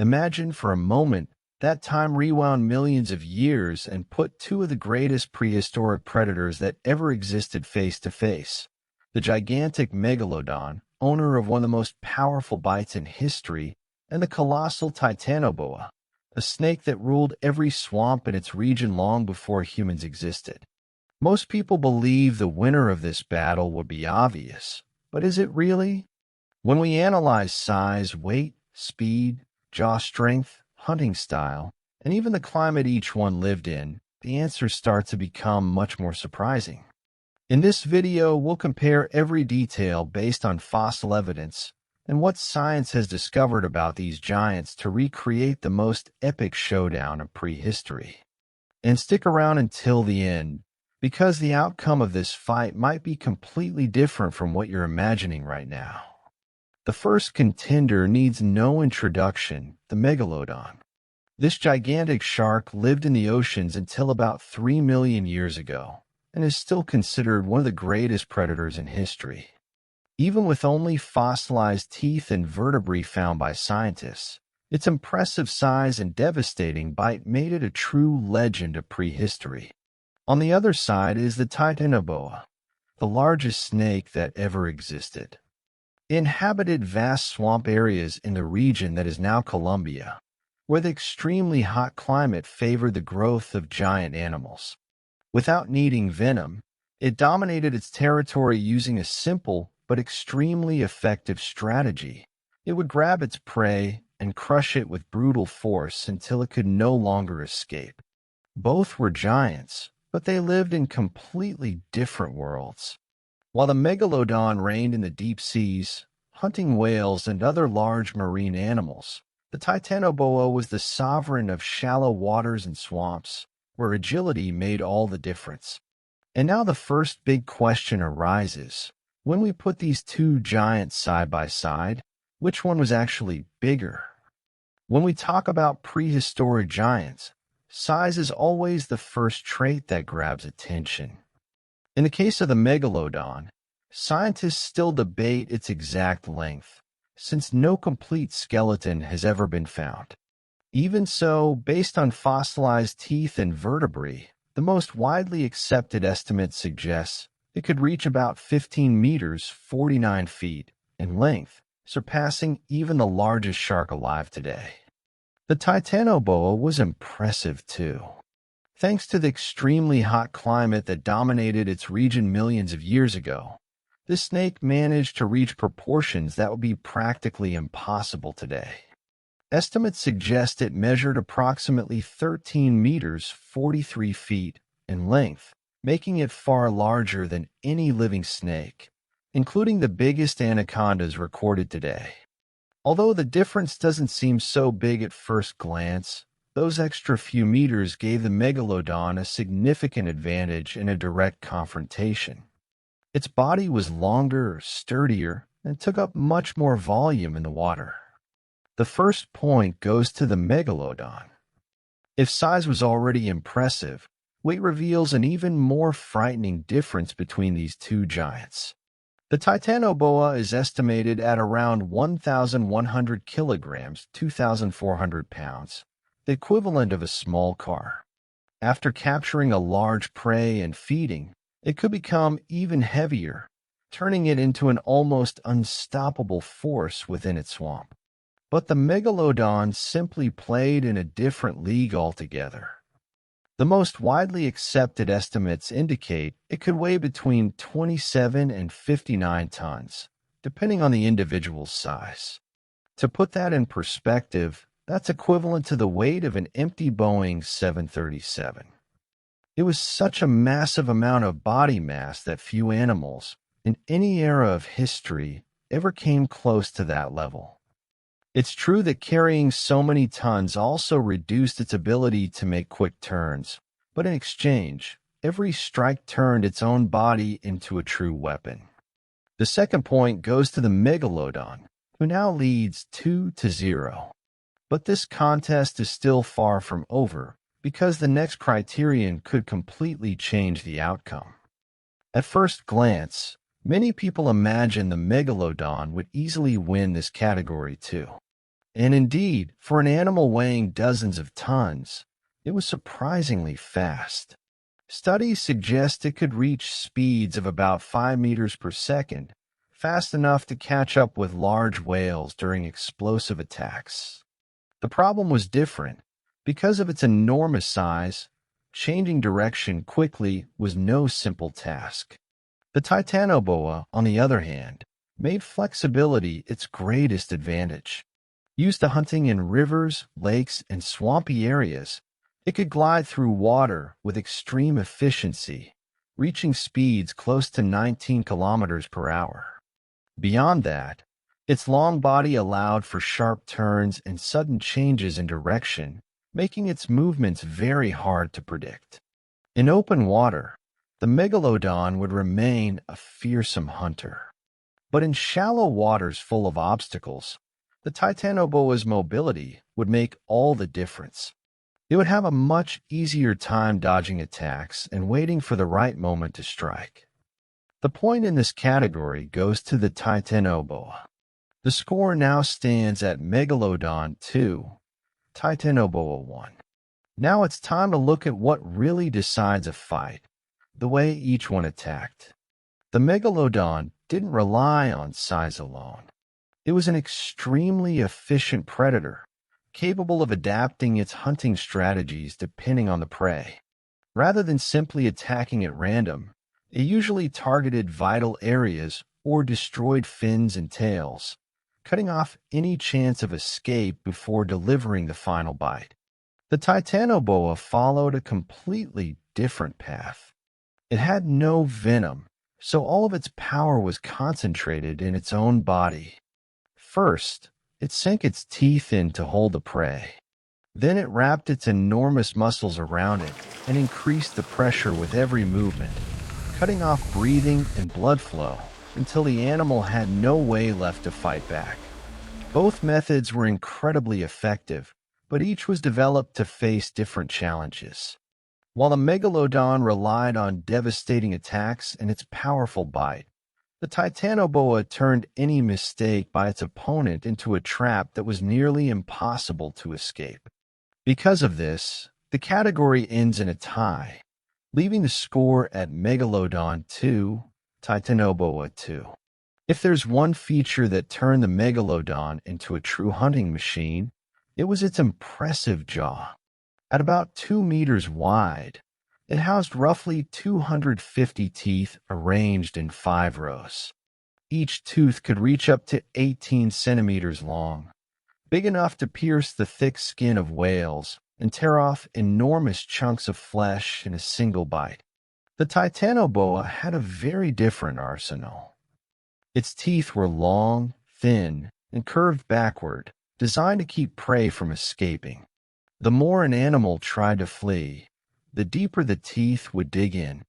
Imagine for a moment that time rewound millions of years and put two of the greatest prehistoric predators that ever existed face to face. The gigantic Megalodon, owner of one of the most powerful bites in history, and the colossal TITANOBOA, a snake that ruled every swamp in its region long before humans existed. Most people believe the winner of this battle would be obvious, but is it really? When we analyze size, weight, speed, jaw strength, hunting style, and even the climate each one lived in, the answers start to become much more surprising. In this video, we'll compare every detail based on fossil evidence and what science has discovered about these giants to recreate the most epic showdown of prehistory. And stick around until the end, because the outcome of this fight might be completely different from what you're imagining right now. The first contender needs no introduction, the Megalodon. This gigantic shark lived in the oceans until about 3 million years ago and is still considered one of the greatest predators in history. Even with only fossilized teeth and vertebrae found by scientists, its impressive size and devastating bite made it a true legend of prehistory. On the other side is the TITANOBOA, the largest snake that ever existed. It inhabited vast swamp areas in the region that is now Colombia, where the extremely hot climate favored the growth of giant animals. Without needing venom, it dominated its territory using a simple but extremely effective strategy. It would grab its prey and crush it with brutal force until it could no longer escape. Both were giants, but they lived in completely different worlds. While the Megalodon reigned in the deep seas, hunting whales and other large marine animals, the TITANOBOA was the sovereign of shallow waters and swamps, where agility made all the difference. And now the first big question arises. When we put these two giants side by side, which one was actually bigger? When we talk about prehistoric giants, size is always the first trait that grabs attention. In the case of the Megalodon, scientists still debate its exact length, since no complete skeleton has ever been found. Even so, based on fossilized teeth and vertebrae, the most widely accepted estimate suggests it could reach about 15 meters, 49 feet, in length, surpassing even the largest shark alive today. The TITANOBOA was impressive too. Thanks to the extremely hot climate that dominated its region millions of years ago, this snake managed to reach proportions that would be practically impossible today. Estimates suggest it measured approximately 13 meters, 43 feet, in length, making it far larger than any living snake, including the biggest anacondas recorded today. Although the difference doesn't seem so big at first glance, those extra few meters gave the Megalodon a significant advantage in a direct confrontation. Its body was longer, sturdier, and took up much more volume in the water. The first point goes to the Megalodon. If size was already impressive, weight reveals an even more frightening difference between these two giants. The TITANOBOA is estimated at around 1,100 kilograms, 2,400 pounds, the equivalent of a small car. After capturing a large prey and feeding, it could become even heavier, turning it into an almost unstoppable force within its swamp. But the Megalodon simply played in a different league altogether. The most widely accepted estimates indicate it could weigh between 27 and 59 tons, depending on the individual's size. To put that in perspective, that's equivalent to the weight of an empty Boeing 737. It was such a massive amount of body mass that few animals, in any era of history, ever came close to that level. It's true that carrying so many tons also reduced its ability to make quick turns, but in exchange, every strike turned its own body into a true weapon. The second point goes to the Megalodon, who now leads 2-0. But this contest is still far from over, because the next criterion could completely change the outcome. At first glance, many people imagine the Megalodon would easily win this category too. And indeed, for an animal weighing dozens of tons, it was surprisingly fast. Studies suggest it could reach speeds of about 5 meters per second, fast enough to catch up with large whales during explosive attacks. The problem was different. Because of its enormous size, changing direction quickly was no simple task. The Titanoboa, on the other hand, made flexibility its greatest advantage. Used to hunting in rivers, lakes, and swampy areas, it could glide through water with extreme efficiency, reaching speeds close to 19 kilometers per hour. Beyond that, its long body allowed for sharp turns and sudden changes in direction, making its movements very hard to predict. In open water, the megalodon would remain a fearsome hunter. But in shallow waters full of obstacles, the Titanoboa's mobility would make all the difference. It would have a much easier time dodging attacks and waiting for the right moment to strike. The point in this category goes to the Titanoboa. The score now stands at Megalodon 2, Titanoboa 1. Now it's time to look at what really decides a fight, the way each one attacked. The Megalodon didn't rely on size alone. It was an extremely efficient predator, capable of adapting its hunting strategies depending on the prey. Rather than simply attacking at random, it usually targeted vital areas or destroyed fins and tails, cutting off any chance of escape before delivering the final bite. The Titanoboa followed a completely different path. It had no venom, so all of its power was concentrated in its own body. First, it sank its teeth in to hold the prey. Then it wrapped its enormous muscles around it and increased the pressure with every movement, cutting off breathing and blood flow until the animal had no way left to fight back. Both methods were incredibly effective, but each was developed to face different challenges. While the megalodon relied on devastating attacks and its powerful bite, the Titanoboa turned any mistake by its opponent into a trap that was nearly impossible to escape. Because of this, the category ends in a tie, leaving the score at Megalodon 2, Titanoboa 2. If there's one feature that turned the megalodon into a true hunting machine, it was its impressive jaw. At about 2 meters wide, it housed roughly 250 teeth arranged in 5 rows. Each tooth could reach up to 18 centimeters long, big enough to pierce the thick skin of whales and tear off enormous chunks of flesh in a single bite. The Titanoboa had a very different arsenal. Its teeth were long, thin, and curved backward, designed to keep prey from escaping. The more an animal tried to flee, the deeper the teeth would dig in.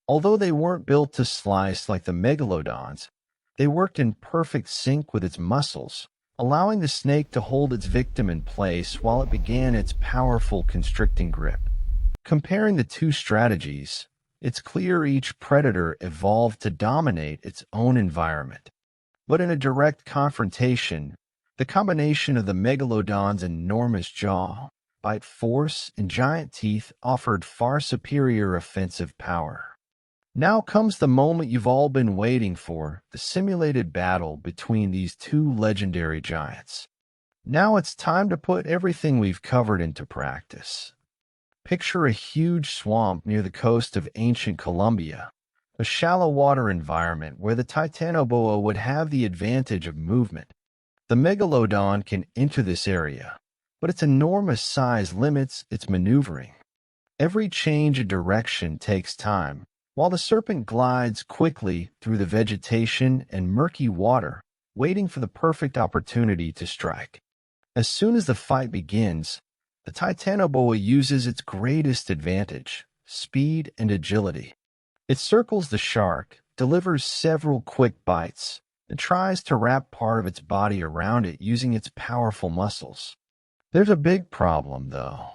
Although they weren't built to slice like the megalodons, they worked in perfect sync with its muscles, allowing the snake to hold its victim in place while it began its powerful constricting grip. Comparing the two strategies, it's clear each predator evolved to dominate its own environment. But in a direct confrontation, the combination of the megalodon's enormous jaw, bite force, and giant teeth offered far superior offensive power. Now comes the moment you've all been waiting for, the simulated battle between these two legendary giants. Now it's time to put everything we've covered into practice. Picture a huge swamp near the coast of ancient Colombia, a shallow water environment where the Titanoboa would have the advantage of movement. The megalodon can enter this area, but its enormous size limits its maneuvering. Every change in direction takes time, while the serpent glides quickly through the vegetation and murky water, waiting for the perfect opportunity to strike. As soon as the fight begins, the Titanoboa uses its greatest advantage, speed and agility. It circles the shark, delivers several quick bites, and tries to wrap part of its body around it using its powerful muscles. There's a big problem, though.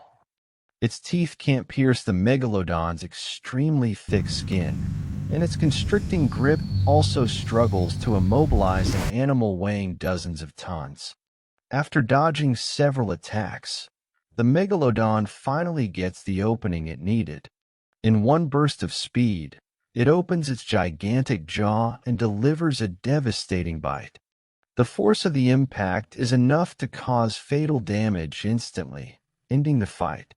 Its teeth can't pierce the megalodon's extremely thick skin, and its constricting grip also struggles to immobilize an animal weighing dozens of tons. After dodging several attacks, the Megalodon finally gets the opening it needed. In one burst of speed, it opens its gigantic jaw and delivers a devastating bite. The force of the impact is enough to cause fatal damage instantly, ending the fight.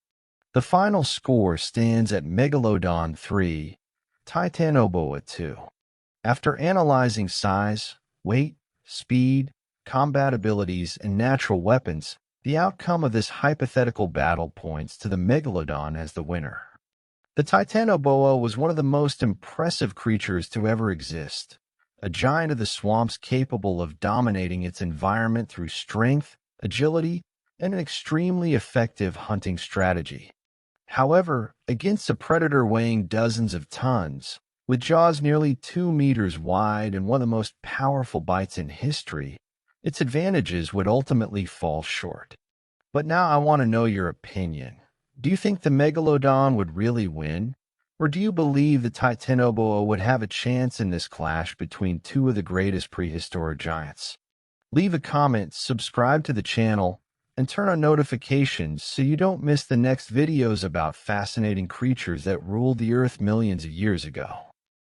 The final score stands at Megalodon 3, TITANOBOA 2. After analyzing size, weight, speed, combat abilities, and natural weapons, the outcome of this hypothetical battle points to the Megalodon as the winner. The Titanoboa was one of the most impressive creatures to ever exist, a giant of the swamps capable of dominating its environment through strength, agility, and an extremely effective hunting strategy. However, against a predator weighing dozens of tons, with jaws nearly 2 meters wide and one of the most powerful bites in history, its advantages would ultimately fall short. But now I want to know your opinion. Do you think the Megalodon would really win? Or do you believe the Titanoboa would have a chance in this clash between two of the greatest prehistoric giants? Leave a comment, subscribe to the channel, and turn on notifications so you don't miss the next videos about fascinating creatures that ruled the Earth millions of years ago.